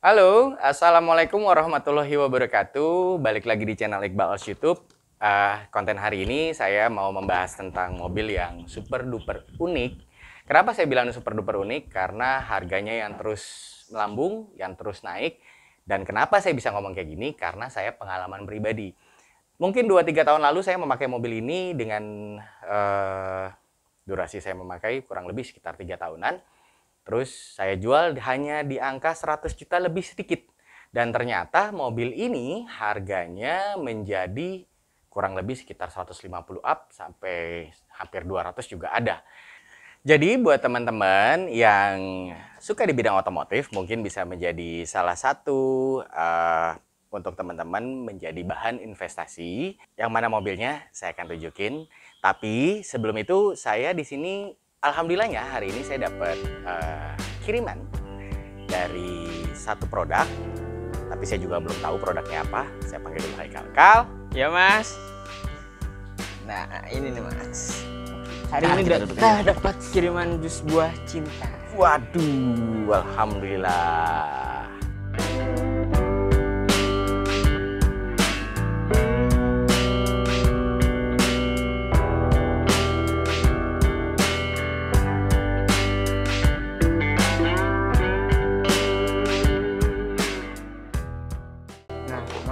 Halo, Assalamualaikum warahmatullahi wabarakatuh. Balik lagi di channel Iqbal Os YouTube. Konten hari ini saya mau membahas tentang mobil yang super duper unik. Kenapa saya bilang super duper unik? Karena harganya yang terus melambung, yang terus naik. Dan kenapa saya bisa ngomong kayak gini? Karena saya pengalaman pribadi. Mungkin 2-3 tahun lalu saya memakai mobil ini dengan durasi saya memakai kurang lebih sekitar 3 tahunan. Terus saya jual hanya di angka 100 juta lebih sedikit. Dan ternyata mobil ini harganya menjadi kurang lebih sekitar 150 up sampai hampir 200 juga ada. Jadi buat teman-teman yang suka di bidang otomotif mungkin bisa menjadi salah satu untuk teman-teman menjadi bahan investasi. Yang mana mobilnya saya akan tunjukin. Tapi sebelum itu saya di sini alhamdulillahnya hari ini saya dapat kiriman dari satu produk, tapi saya juga belum tahu produknya apa. Saya panggil dulu Haikal. Kal, ya Mas. Nah ini nih Mas. Hari ini kita dapat kiriman jus buah cinta. Waduh, alhamdulillah.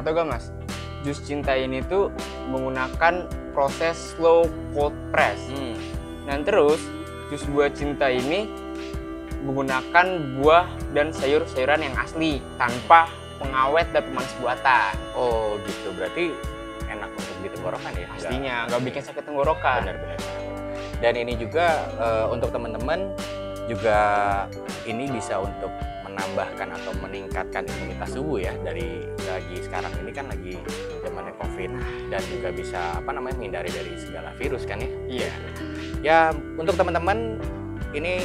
Atau gak Mas, jus cinta ini tuh menggunakan proses slow cold press. Dan terus jus buah cinta ini menggunakan buah dan sayur-sayuran yang asli tanpa pengawet dan pemanis buatan. Oh gitu, berarti enak untuk di tenggorokan ya? Pastinya, nggak bikin sakit tenggorokan. Benar-benar. Dan ini juga untuk teman-teman juga ini bisa untuk menambahkan atau meningkatkan imunitas tubuh ya, dari lagi sekarang ini kan lagi zamannya COVID dan juga bisa menghindari dari segala virus kan ya. Iya. Ya untuk teman-teman ini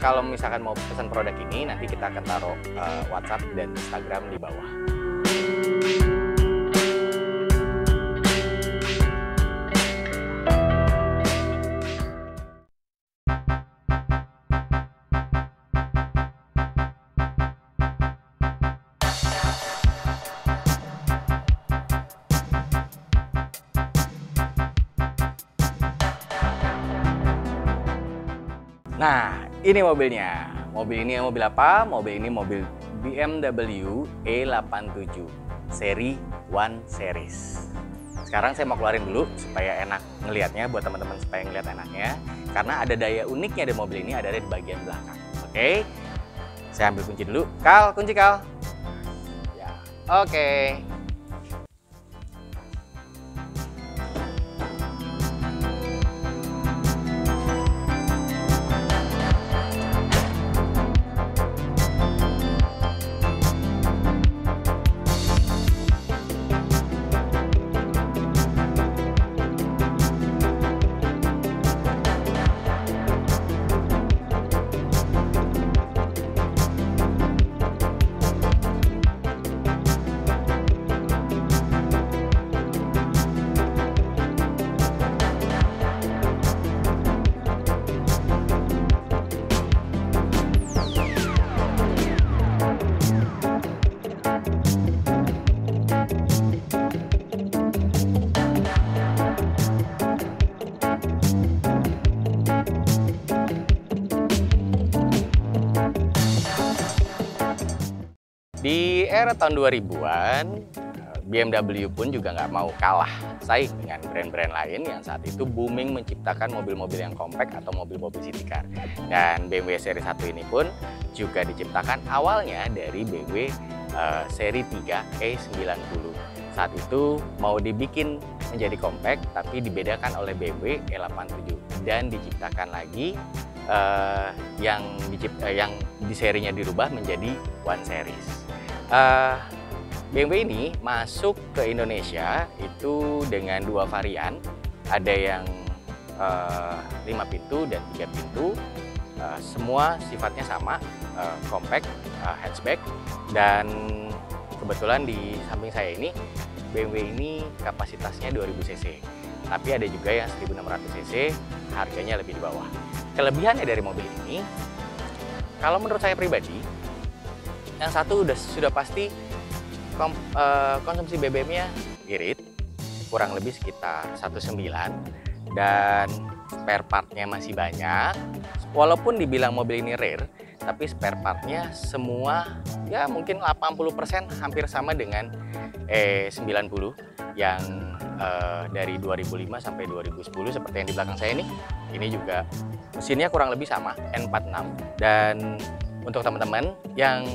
kalau misalkan mau pesan produk ini nanti kita akan taruh WhatsApp dan Instagram di bawah. Nah, ini mobilnya. Mobil ini mobil apa? Mobil ini mobil BMW E87 seri 1 Series. Sekarang saya mau keluarin dulu supaya enak ngelihatnya, buat teman-teman supaya ngelihat enaknya. Karena ada daya uniknya di mobil ini, ada di bagian belakang. Oke, saya ambil kunci dulu. Kal, kunci Kal. Ya, oke. Di era tahun 2000-an, BMW pun juga nggak mau kalah saing dengan brand-brand lain yang saat itu booming menciptakan mobil-mobil yang compact atau mobil-mobil city car. Dan BMW seri 1 ini pun juga diciptakan awalnya dari BMW seri 3 E90. Saat itu mau dibikin menjadi compact tapi dibedakan oleh BMW E87 dan diciptakan lagi yang di serinya dirubah menjadi 1 Series. BMW ini masuk ke Indonesia itu dengan 2 varian, ada yang 5 pintu dan 3 pintu, semua sifatnya sama, compact, hatchback, dan kebetulan di samping saya ini BMW ini kapasitasnya 2000 cc, tapi ada juga yang 1600 cc, harganya lebih di bawah. Kelebihannya dari mobil ini, kalau menurut saya pribadi, Yang satu sudah pasti konsumsi BBM-nya irit, kurang lebih sekitar 1,9, dan spare part-nya masih banyak. Walaupun dibilang mobil ini rare, tapi spare part-nya semua ya mungkin 80% hampir sama dengan E90 yang dari 2005 sampai 2010 seperti yang di belakang saya nih. Ini juga mesinnya kurang lebih sama, N46. Dan untuk teman-teman yang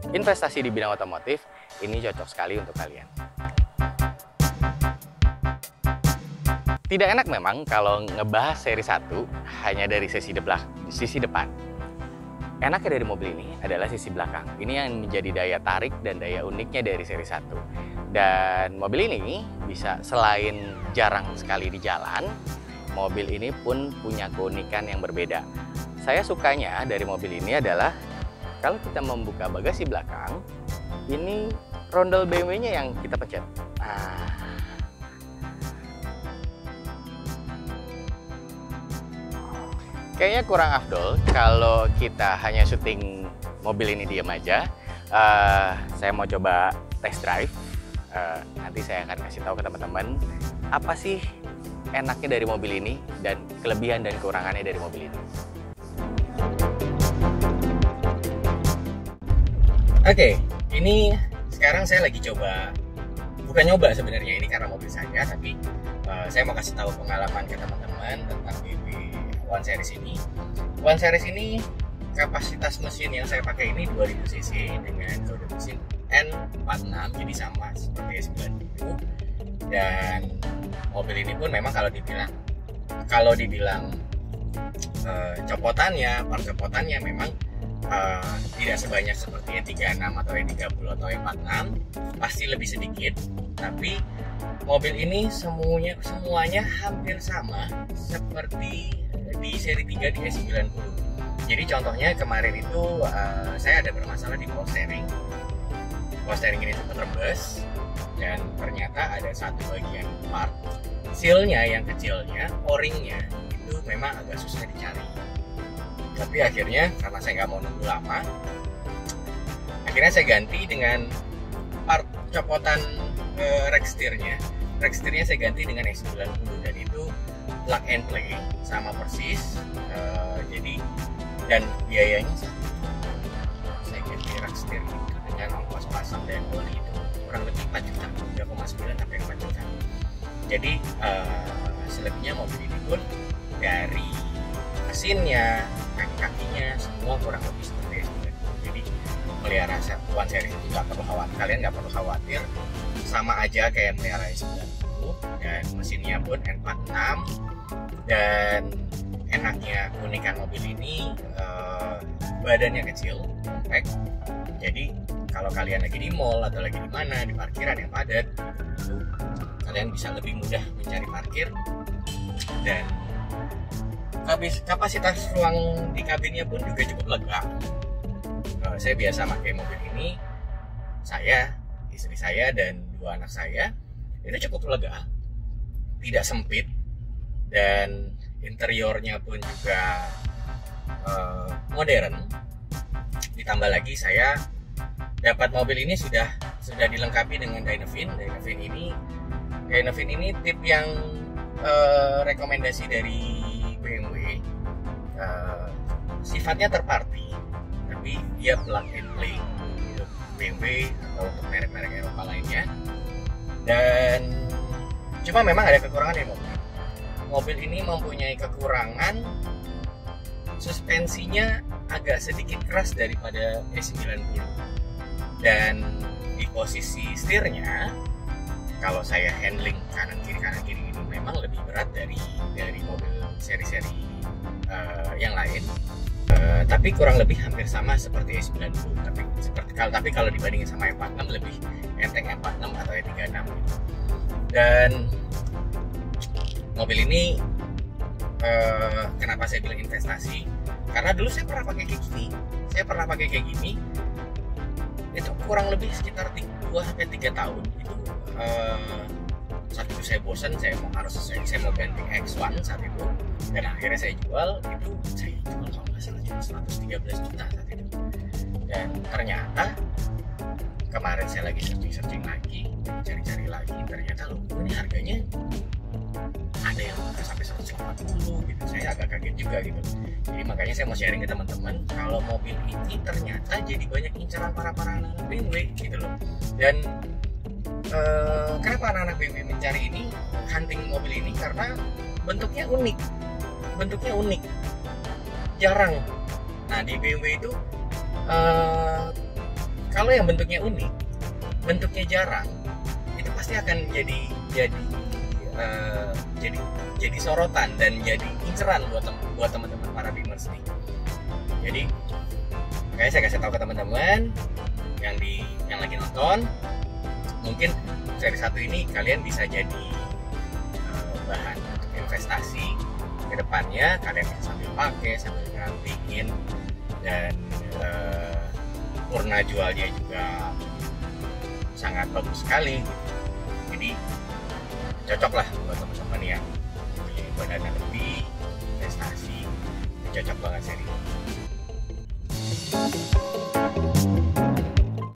investasi di bidang otomotif, ini cocok sekali untuk kalian. Tidak enak memang kalau ngebahas seri 1 hanya dari sisi depan. Enaknya dari mobil ini adalah sisi belakang. Ini yang menjadi daya tarik dan daya uniknya dari seri 1. Dan mobil ini bisa, selain jarang sekali di jalan, mobil ini pun punya keunikan yang berbeda. Saya sukanya dari mobil ini adalah kalau kita membuka bagasi belakang, ini rondel BMW-nya yang kita pencet. Kayaknya kurang afdol kalau kita hanya syuting mobil ini diam aja. Saya mau coba test drive. Nanti saya akan kasih tahu ke teman-teman apa sih enaknya dari mobil ini dan kelebihan dan kekurangannya dari mobil ini. Oke, ini sekarang saya lagi coba, bukan nyoba sebenarnya, ini karena mobil saya, tapi saya mau kasih tahu pengalaman ke teman-teman tentang BB One Series ini. One Series ini kapasitas mesin yang saya pakai ini 2000 cc dengan kode mesin N46, jadi sama seperti E90. Dan mobil ini pun memang kalau dibilang part copotannya memang tidak sebanyak seperti E36 atau E30 atau E46, pasti lebih sedikit. Tapi mobil ini semuanya hampir sama seperti di seri 3 di E90. Jadi contohnya kemarin itu saya ada bermasalah di power steering. Power steering ini sempat rembes dan ternyata ada satu bagian part sealnya yang kecilnya, o-ringnya itu memang agak susah dicari. Tapi akhirnya karena saya nggak mau nunggu lama, akhirnya saya ganti dengan part copotan rack steer-nya. Rack steer-nya saya ganti dengan E90 dan itu plug and play sama persis. Jadi dan biayanya saya ganti rack steer itu dengan ongkos pasang dan oli itu kurang lebih 4 juta, 3,9 sampai 4 juta. Jadi selebihnya mobil ini pun dari mesinnya, kaki-kakinya semua kurang lebih seperti itu. Jadi melihara One Series itu nggak perlu khawatir, kalian nggak perlu khawatir, sama aja kayak melihara E90. Dan mesinnya pun N46. Dan enaknya keunikan mobil ini badannya kecil, compact. Jadi kalau kalian lagi di mall atau lagi di mana, di parkiran yang padat, itu kalian bisa lebih mudah mencari parkir. Dan kapasitas ruang di kabinnya pun juga cukup lega. Saya biasa pakai mobil ini, saya, istri saya, dan 2 anak saya, itu cukup lega, tidak sempit, dan interiornya pun juga modern. Ditambah lagi saya dapat mobil ini sudah dilengkapi dengan Dynafin. Dynafin ini tip yang rekomendasi dari BMW. Sifatnya third-party, tapi dia plug and play untuk BMW atau untuk merek-merek Eropa lainnya. Dan cuma memang ada kekurangan ya mobil ini mempunyai kekurangan suspensinya agak sedikit keras daripada E90. Dan di posisi setirnya, kalau saya handling kanan kiri ini memang lebih berat dari mobil seri-seri yang lain. Tapi kurang lebih hampir sama seperti E90. Tapi kalau dibandingin sama E46 lebih enteng E46 atau E36. Dan mobil ini kenapa saya bilang investasi? Karena dulu saya pernah pakai kayak gini. Itu kurang lebih sekitar 2-3 tahun. Itu saat itu saya bosan, saya mau ganti X1 saat itu, dan akhirnya saya jual kalau nggak salah cuma 113 juta saat itu. Dan ternyata kemarin saya lagi searching lagi, cari-cari lagi, ternyata loh ini harganya ada yang sampai 180 gitu. Saya agak kaget juga gitu. Jadi makanya saya mau sharing ke teman-teman kalau mobil ini ternyata jadi banyak incaran para anak-anak BMW gitu loh. Dan kenapa anak-anak BMW mencari ini, hunting mobil ini, karena bentuknya unik, jarang. Nah di BMW itu kalau yang bentuknya unik, bentuknya jarang, itu pasti akan jadi sorotan dan jadi inceran buat teman-teman para Beamers nih. Jadi kayak saya kasih tahu ke teman-teman yang lagi nonton, mungkin seri 1 ini kalian bisa jadi bahan untuk investasi ke depannya. Kalian bisa sambil pakai, sambil ngerapiin, dan warna jualnya juga sangat bagus sekali. Jadi cocok lah buat teman-teman yang punya badan lebih, investasi, cocok banget seri.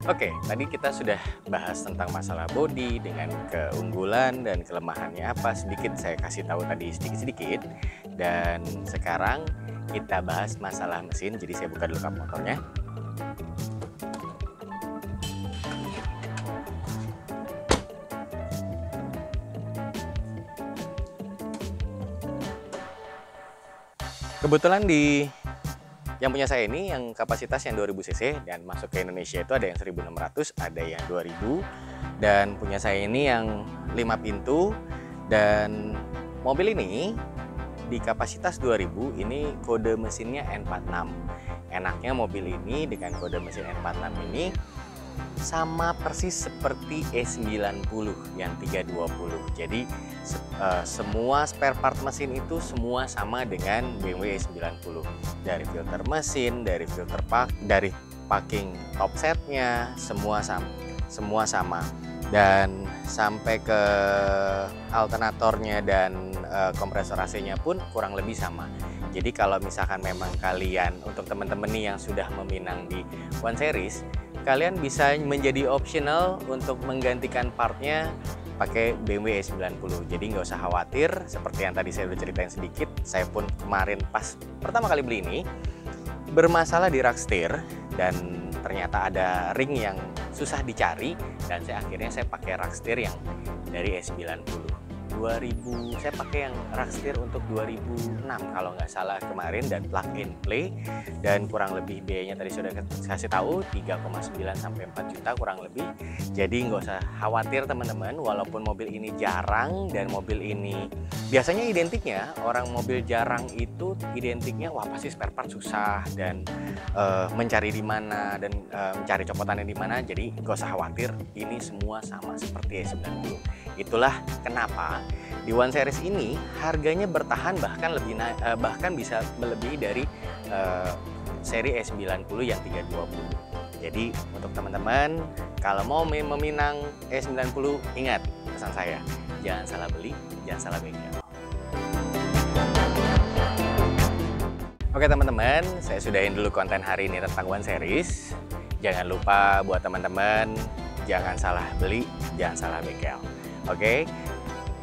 Oke, tadi kita sudah bahas tentang masalah bodi dengan keunggulan dan kelemahannya apa, sedikit saya kasih tahu tadi sedikit-sedikit. Dan sekarang kita bahas masalah mesin. Jadi saya buka dulu kap motornya. Kebetulan yang punya saya ini yang kapasitas yang 2000 cc dan masuk ke Indonesia itu ada yang 1600, ada yang 2000, dan punya saya ini yang 5 pintu. Dan mobil ini di kapasitas 2000 ini kode mesinnya N46. Enaknya mobil ini dengan kode mesin N46 ini sama persis seperti E90 yang 320. Jadi semua spare part mesin itu semua sama dengan BMW E90. Dari filter mesin, dari filter dari packing top setnya, semua sama. Dan sampai ke alternatornya dan kompresor AC-nya pun kurang lebih sama. Jadi kalau misalkan memang kalian, untuk teman-teman nih yang sudah meminang di One Series, kalian bisa menjadi optional untuk menggantikan partnya pakai BMW E90. Jadi nggak usah khawatir, seperti yang tadi saya udah ceritain sedikit. Saya pun kemarin pas pertama kali beli ini bermasalah di rak setir, dan ternyata ada ring yang susah dicari, dan akhirnya saya pakai rak setir yang dari E90. 2000, saya pakai yang rak setir untuk 2006 kalau nggak salah kemarin, dan plug and play, dan kurang lebih biayanya tadi sudah kasih tahu 3,9 sampai 4 juta kurang lebih. Jadi nggak usah khawatir teman-teman, walaupun mobil ini jarang, dan mobil ini biasanya identiknya orang mobil jarang itu identiknya wah pasti spare part susah, dan mencari di mana, dan mencari copotannya di mana. Jadi nggak usah khawatir, ini semua sama seperti E90. Itulah kenapa di One Series ini harganya bertahan, bahkan bisa melebihi dari seri E90 yang 320. Jadi untuk teman-teman kalau mau meminang E90, ingat pesan saya, jangan salah beli, jangan salah bengkel. Oke teman-teman, saya sudahin dulu konten hari ini tentang One Series. Jangan lupa buat teman-teman, jangan salah beli, jangan salah bengkel. Oke,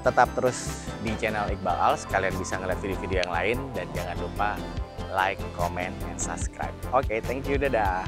tetap terus di channel Iqbal Als, kalian bisa ngeliat video-video yang lain, dan jangan lupa like, comment, and subscribe. Oke, thank you, dadah.